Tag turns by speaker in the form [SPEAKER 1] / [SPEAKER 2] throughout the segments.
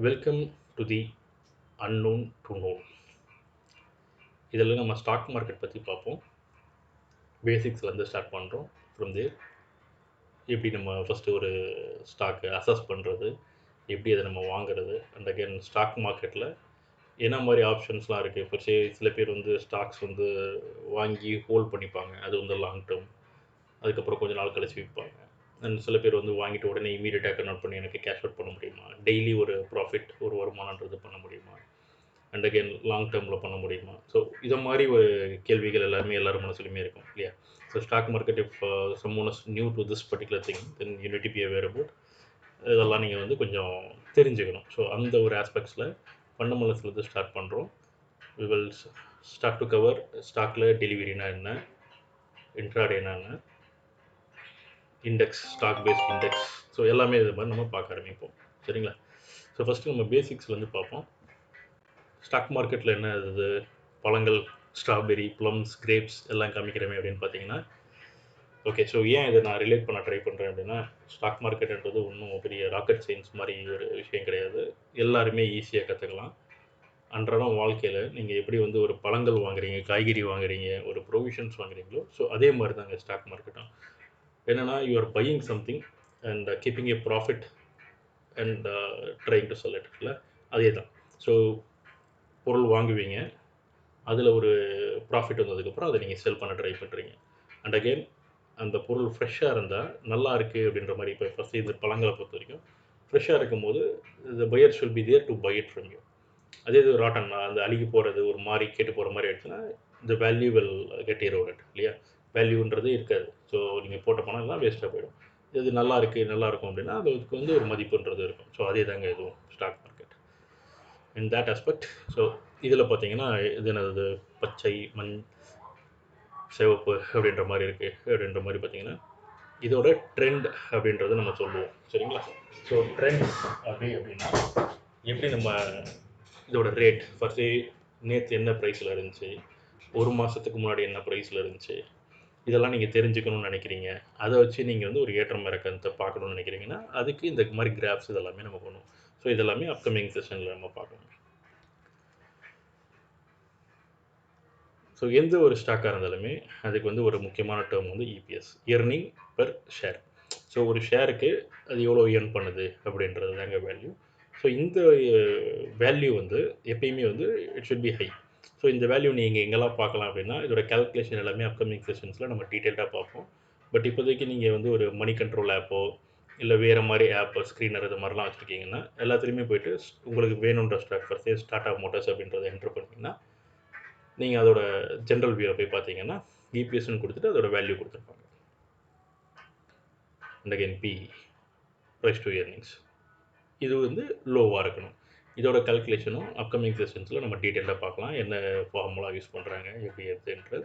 [SPEAKER 1] Welcome to the unknown to known. இதில் நம்ம stock market பற்றி பார்ப்போம். பேசிக்ஸ்லேருந்து ஸ்டார்ட் பண்ணுறோம். ஃப்ரம் தேர் எப்படி நம்ம ஃபஸ்ட்டு ஒரு ஸ்டாக்கை அசஸ் பண்ணுறது, எப்படி அதை நம்ம வாங்குறது, அண்ட் அகெயின் ஸ்டாக் மார்க்கெட்டில் என்ன மாதிரி ஆப்ஷன்ஸ்லாம் இருக்குது. இப்போ சில பேர் வந்து ஸ்டாக்ஸ் வந்து வாங்கி ஹோல்ட் பண்ணிப்பாங்க, அது வந்து லாங் டேர்ம். அதுக்கப்புறம் கொஞ்சம் நாள் கழிச்சு விற்பாங்க. அண்ட் சில பேர் வந்து வாங்கிட்டு உடனே இமீடியட்டாக கன்வெர்ட் பண்ணி எனக்கு கேஷ் அவுட் பண்ண முடியுமா, டெய்லி ஒரு ப்ராஃபிட் ஒரு வருமானன்றது பண்ண முடியுமா, அண்ட் அகெயின் லாங் டேர்மில் பண்ண முடியுமா. ஸோ இதை மாதிரி ஒரு கேள்விகள் எல்லாரும் மனசுலையுமே இருக்கும் இல்லையா. So stock market if someone is new to this particular thing then you need to be aware about. இதெல்லாம் நீங்கள் வந்து கொஞ்சம் தெரிஞ்சுக்கணும். ஸோ அந்த ஒரு ஆஸ்பெக்ட்ஸில் ஃபண்டமெண்டல்ஸ்லேருந்து ஸ்டார்ட் பண்ணுறோம். We will start to cover ஸ்டாக்கில் டெலிவரினா என்ன, இன்ட்ராடேனா என்ன, index, stock based index. So எல்லாமே இது மாதிரி நம்ம பார்க்க ஆரம்பிப்போம். சரிங்களா. ஸோ ஃபஸ்ட்டு நம்ம பேசிக்ஸ்லேருந்து பார்ப்போம். ஸ்டாக் மார்க்கெட்டில் என்ன இது, பழங்கள், ஸ்ட்ராபெரி, ப்ளம்ஸ், கிரேப்ஸ் எல்லாம் காமிக்கிறமே அப்படின்னு பார்த்தீங்கன்னா, ஓகே. ஸோ ஏன் இதை நான் ரிலேட் பண்ண ட்ரை பண்ணுறேன் அப்படின்னா, ஸ்டாக் மார்க்கெட்டுன்றது ஒன்றும் பெரிய ராக்கெட் சயின்ஸ் மாதிரி ஒரு விஷயம் கிடையாது. எல்லாருமே ஈஸியாக கற்றுக்கலாம். அன்றாடம் வாழ்க்கையில் நீங்கள் எப்படி வந்து ஒரு பழங்கள் வாங்குறீங்க, காய்கறி வாங்குறீங்க, ஒரு ப்ரொவிஷன்ஸ் வாங்குறீங்களோ, ஸோ அதே மாதிரி தாங்க ஸ்டாக் மார்க்கெட்டும். என்னென்னா you are buying something and keeping A profit and trying to sell it இல்லை, அதே தான். ஸோ பொருள் வாங்குவீங்க, அதில் ஒரு ப்ராஃபிட் வந்ததுக்கப்புறம் அதை நீங்கள் செல் பண்ண ட்ரை பண்ணுறீங்க. அண்ட் அகெயின் அந்த பொருள் ஃப்ரெஷ்ஷாக இருந்தால் நல்லா இருக்குது அப்படின்ற மாதிரி. இப்போ ஃபஸ்ட்டு இந்த பழங்களை பொறுத்த வரைக்கும் ஃப்ரெஷ்ஷாக இருக்கும்போது the buyer should be there to buy it from you. அதே இது ராட்டன், அந்த அழுகி போகிறது, ஒரு மாதிரி கேட்டு போகிற மாதிரி ஆயிடுச்சுன்னா இந்த வேல்யூ வில் கெட் எரோடட் இல்லையா. வேல்யூன்றது இருக்காது. ஸோ நீங்கள் போட்ட பணம்லாம் வேஸ்ட்டாக போயிடும். இது நல்லா இருக்குது, நல்லா இருக்கும் அப்படின்னா அதுக்கு வந்து ஒரு மதிப்புன்றது இருக்கும். ஸோ அதே தாங்க இதுவும் stock market in that aspect. So இதில் பார்த்தீங்கன்னா இது என்னது, பச்சை, சிவப்பு அப்படின்ற மாதிரி இருக்குது. அப்படின்ற மாதிரி பார்த்தீங்கன்னா இதோட ட்ரெண்ட் அப்படின்றத நம்ம சொல்லுவோம். சரிங்களா. ஸோ ட்ரெண்ட் அப்படின்னா எப்படி நம்ம இதோட ரேட் ஃபஸ்ட்டு நேற்று என்ன ப்ரைஸில் இருந்துச்சு, ஒரு மாதத்துக்கு முன்னாடி என்ன ப்ரைஸில் இருந்துச்சு, இதெல்லாம் நீங்கள் தெரிஞ்சுக்கணும்னு நினைக்கிறீங்க. அதை வச்சு நீங்கள் வந்து ஒரு ஏற்றம் இறக்கத்தை பார்க்கணும்னு நினைக்கிறீங்கன்னா அதுக்கு இந்த மாதிரி கிராஃப்ஸ் இதெல்லாமே நம்ம பண்ணுவோம். ஸோ இதெல்லாமே அப்கமிங் செஷனில் நம்ம பார்க்கணும். ஸோ எந்த ஒரு ஸ்டாக்காக இருந்தாலுமே அதுக்கு வந்து ஒரு முக்கியமான டேர்ம் வந்து EPS, earning per share. So ஒரு ஷேருக்கு அது எவ்வளோ ஏர்ன் பண்ணுது அப்படின்றது தாங்க வேல்யூ. ஸோ இந்த வேல்யூ வந்து எப்பயுமே வந்து it should be high. So இந்த வேல்யூ நீங்கள் எங்கெல்லாம் பார்க்கலாம் அப்படின்னா இதோட கேல்குலேஷன் எல்லாமே அப்கமிங் செஷன்ஸில் நம்ம டீட்டெயில்டாக பார்ப்போம். பட் இப்போதைக்கு நீங்கள் வந்து ஒரு மணி கண்ட்ரோல் ஆப்போ இல்லை வேறு மாதிரி ஆப்போ ஸ்க்ரீனர் இது மாதிரிலாம் வச்சுருக்கீங்கன்னா எல்லாத்துலேயுமே போய்ட்டு உங்களுக்கு வேணுன்ற ஸ்டாக் ஃபர்ஸ்ட் டாடா மோட்டார்ஸ் அப்படின்றத என்ட்ரு பண்ணிங்கன்னா நீங்கள் அதோட ஜென்ரல் வியூவில் போய் பார்த்தீங்கன்னா இபிஎஸ்ன்னு கொடுத்துட்டு அதோட வேல்யூ கொடுத்துருப்பாங்க. And again P, price to earnings, இது வந்து லோவாக இருக்கணும். இதோட கால்குலேஷனும் அப்கமிங் செஷன்ஸில் நம்ம டீட்டெயிலாக பார்க்கலாம். என்ன ஃபார்முலா யூஸ் பண்ணுறாங்க, எப்படி எடுத்துன்றது.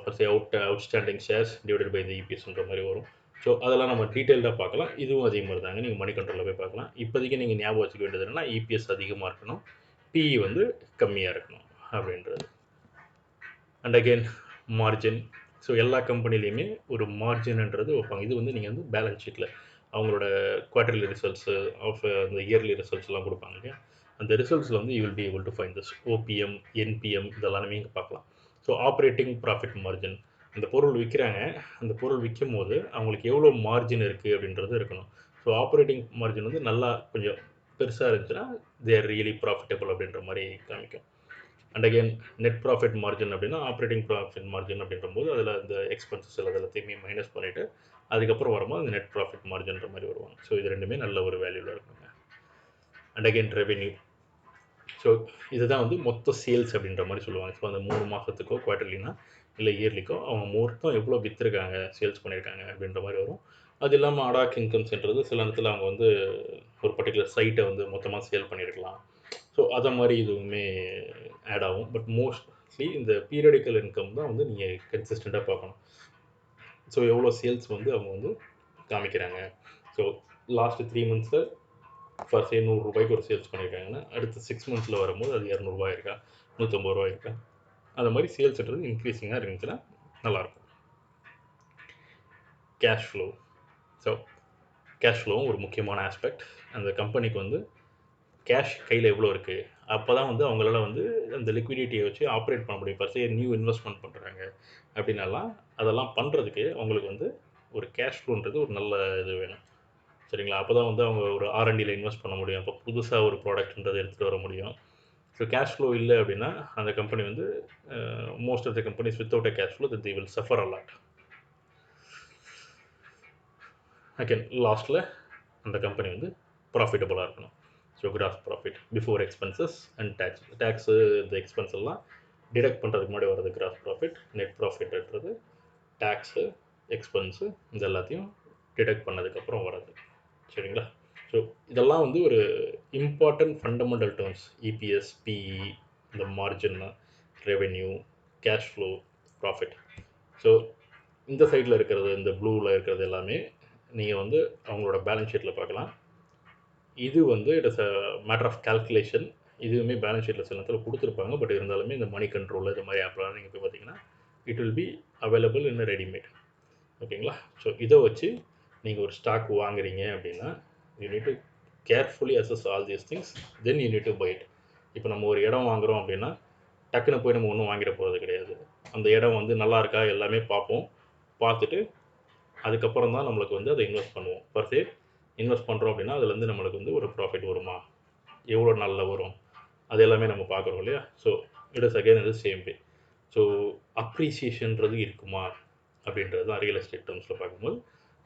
[SPEAKER 1] First outstanding shares divided by the இபிஎஸ்ன்ற மாதிரி வரும். ஸோ அதெல்லாம் நம்ம டீட்டெயில்டாக பார்க்கலாம். இதுவும் அதே மாதிரி தாங்க, நீங்கள் மணி கண்ட்ரோலில் போய் பார்க்கலாம். இப்போதைக்கு நீங்கள் ஞாபகம் வச்சுக்க வேண்டியது என்னென்னா இபிஎஸ் அதிகமாக இருக்கணும், பிஇ வந்து கம்மியாக இருக்கணும் அப்படின்றது. And again margin. ஸோ எல்லா கம்பெனிலையுமே ஒரு மார்ஜின்ன்றது வைப்பாங்க. இது வந்து நீங்கள் வந்து பேலன்ஸ் ஷீட்டில் அவங்களோட குவார்டர்லி ரிசல்ட்ஸு ஆஃப் அந்த இயர்லி ரிசல்ட்ஸ்லாம் கொடுப்பாங்க இல்லையா. அந்த ரிசல்ட்ஸில் வந்து you will be able to find this OPM, NPM இதெல்லாமே இங்கே பார்க்கலாம். ஸோ ஆப்ரேட்டிங் ப்ராஃபிட் மார்ஜின், அந்த பொருள் விற்கிறாங்க, அந்த பொருள் விற்கும் போது அவங்களுக்கு எவ்வளோ மார்ஜின் இருக்குது அப்படின்றது இருக்கணும். ஸோ ஆப்ரேட்டிங் மார்ஜின் வந்து நல்லா கொஞ்சம் பெருசாக இருந்துச்சுன்னா தே ஆர் ரியலி ப்ராஃபிட்டபிள் அப்படின்ற மாதிரி காமிக்கும். And again net profit margin அப்படின்னா ஆப்ரேட்டிங் ப்ராஃபிட் மார்ஜின் அப்படின்றபோது அதில் அந்த எக்ஸ்பென்சஸ் எல்லாத்தையுமே மைனஸ் பண்ணிவிட்டு அதுக்கப்புறம் வரும்போது அந்த நெட் ப்ராஃபிட் மார்ஜின்ற மாதிரி வருவாங்க. ஸோ இது ரெண்டுமே நல்ல ஒரு வேல்யூவில் இருக்குங்க. And again revenue. ஸோ இதுதான் வந்து மொத்த சேல்ஸ் அப்படின்ற மாதிரி சொல்லுவாங்க. ஸோ அந்த 3 மாதத்துக்கோ குவார்ட்டர்லினா இல்லை இயர்லிக்கோ அவங்க மொத்தம் எவ்வளோ விற்றுருக்காங்க, சேல்ஸ் பண்ணியிருக்காங்க அப்படின்ற மாதிரி வரும். அது இல்லாமல் அடாக் இன்கம்ஸ்ன்றது சில நேரத்தில் அவங்க வந்து ஒரு பர்டிகுலர் சைட்டை வந்து மொத்தமாக சேல் பண்ணியிருக்கலாம். ஸோ அதை மாதிரி இதுவுமே ஆட் ஆகும். பட் மோஸ்ட்லி இந்த பீரியடிக்கல் இன்கம் தான் வந்து நீங்கள் கன்சிஸ்டண்ட்டாக பார்க்கணும். ஸோ எவ்வளோ சேல்ஸ் வந்து அவங்க வந்து காமிக்கிறாங்க. ஸோ லாஸ்ட்டு 3 மந்த்ஸில் ஃபர்ஸ்ட் ரூ.100 ஒரு சேல்ஸ் பண்ணியிருக்காங்கன்னா அடுத்த 6 மந்த்ஸில் வரும்போது அது ரூ.200 இருக்கா, ரூ.150 இருக்கா, அந்த மாதிரி சேல்ஸ்ன்றது இன்க்ரீஸிங்காக இருந்துச்சுன்னா நல்லாயிருக்கும். Cash flow. ஸோ கேஷ் ஃப்ளோவும் ஒரு முக்கியமான ஆஸ்பெக்ட். அந்த கம்பெனிக்கு வந்து கேஷ் கையில் எவ்வளோ இருக்குது, அப்போ தான் வந்து அவங்களால வந்து அந்த லிக்விடிட்டியை வச்சு ஆப்ரேட் பண்ண முடியும். பர்சே நியூ இன்வெஸ்ட்மெண்ட் பண்ணுறாங்க அப்படின்னாலாம், அதெல்லாம் பண்ணுறதுக்கு அவங்களுக்கு வந்து ஒரு கேஷ் ஃப்ளோன்றது ஒரு நல்ல இது வேணும். சரிங்களா? அப்போ தான் வந்து அவங்க ஒரு ஆர்என்டியில் இன்வெஸ்ட் பண்ண முடியும். அப்போ புதுசாக ஒரு ப்ராடக்ட்ன்றதை எடுத்துகிட்டு வர முடியும். ஸோ கேஷ் ஃப்ளோ இல்லை அப்படின்னா அந்த கம்பெனி வந்து most of the companies without a cash flow they will suffer a lot. Again லாஸ்ட்டில் அந்த கம்பெனி வந்து ப்ராஃபிட்டபுளாக இருக்கணும். So gross profit before expenses and tax இந்த எக்ஸ்பென்ஸ் எல்லாம் டிடக்ட் பண்ணுறதுக்கு முன்னாடி வர்றது கிராஸ் ப்ராஃபிட். நெட் ப்ராஃபிட்ன்றது டேக்ஸு, எக்ஸ்பென்ஸு இது எல்லாத்தையும் டிடக்ட் பண்ணதுக்கப்புறம் வர்றது. சரிங்களா? ஸோ இதெல்லாம் வந்து ஒரு important fundamental terms. EPS, PE, இந்த margin, revenue, cash flow, profit. So இந்த சைடில் இருக்கிறது, இந்த ப்ளூவில் இருக்கிறது எல்லாமே நீங்கள் வந்து அவங்களோட பேலன்ஸ் ஷீட்டில் பார்க்கலாம். இது வந்து it is a matter of calculation. இதுவுமே பேலன்ஸ் ஷீட்டில் சில நேரத்தில் கொடுத்துருப்பாங்க. பட் இருந்தாலுமே இந்த மணி கண்ட்ரோல் இது மாதிரி ஆப்லாம் நீங்கள் போய் பார்த்தீங்கன்னா it will be available in readymade. ஓகேங்களா? ஸோ இதை வச்சு நீங்கள் ஒரு ஸ்டாக் வாங்குறீங்க அப்படின்னா you need to carefully assess all these things, then you need to buy it. இப்போ நம்ம ஒரு இடம் வாங்குகிறோம் அப்படின்னா டக்குன்னு போய் நம்ம ஒன்றும் வாங்கிட போகிறது கிடையாது. அந்த இடம் வந்து நல்லா இருக்கா எல்லாமே பார்ப்போம். பார்த்துட்டு அதுக்கப்புறம் தான் நம்மளுக்கு வந்து அதை இன்வெஸ்ட் பண்ணுவோம். பர்சே இன்வெஸ்ட் பண்ணுறோம் அப்படின்னா அதுலேருந்து நம்மளுக்கு வந்து ஒரு ப்ராஃபிட் வருமா, எவ்வளோ நாளில் வரும், அது எல்லாமே நம்ம பார்க்குறோம் இல்லையா? ஸோ இட் இஸ் அகெயின் இது சேம் வே. ஸோ அப்ரிசியேஷன்றது இருக்குமா அப்படின்றது தான் ரியல் எஸ்டேட் டேர்ம்ஸில் பார்க்கும்போது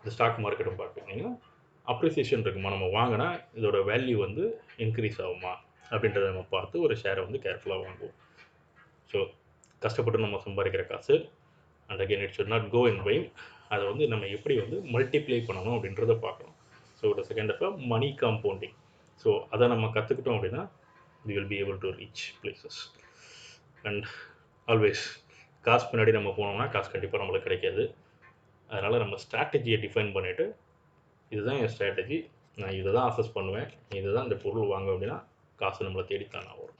[SPEAKER 1] இந்த ஸ்டாக் மார்க்கெட்டும் பார்க்குறீங்கன்னா அப்ரிசியேஷன் இருக்குமா, நம்ம வாங்கினா இதோட வேல்யூ வந்து இன்க்ரீஸ் ஆகுமா அப்படின்றத நம்ம பார்த்து ஒரு ஷேரை வந்து கேர்ஃபுல்லாக வாங்குவோம். ஸோ கஷ்டப்பட்டு நம்ம சம்பாதிக்கிற காசு and again it should not go in vain. அதை வந்து நம்ம எப்படி வந்து மல்டிப்ளை பண்ணணும் அப்படின்றத பார்க்கணும். So it second of money compounding. So அதை நம்ம கற்றுக்கிட்டோம் அப்படின்னா we will be able to reach places. And always காசு பின்னாடி நம்ம போனோம்னா காசு கண்டிப்பாக நம்மளுக்கு கிடைக்காது. அதனால் நம்ம ஸ்ட்ராட்டஜியை டிஃபைன் பண்ணிவிட்டு இதுதான் என் ஸ்ட்ராட்டஜி, நான் இதை தான் அசஸ் பண்ணுவேன், இதுதான் இந்த பொருள் வாங்க அப்படின்னா காசு நம்மளை தேடித்தான் வரும்.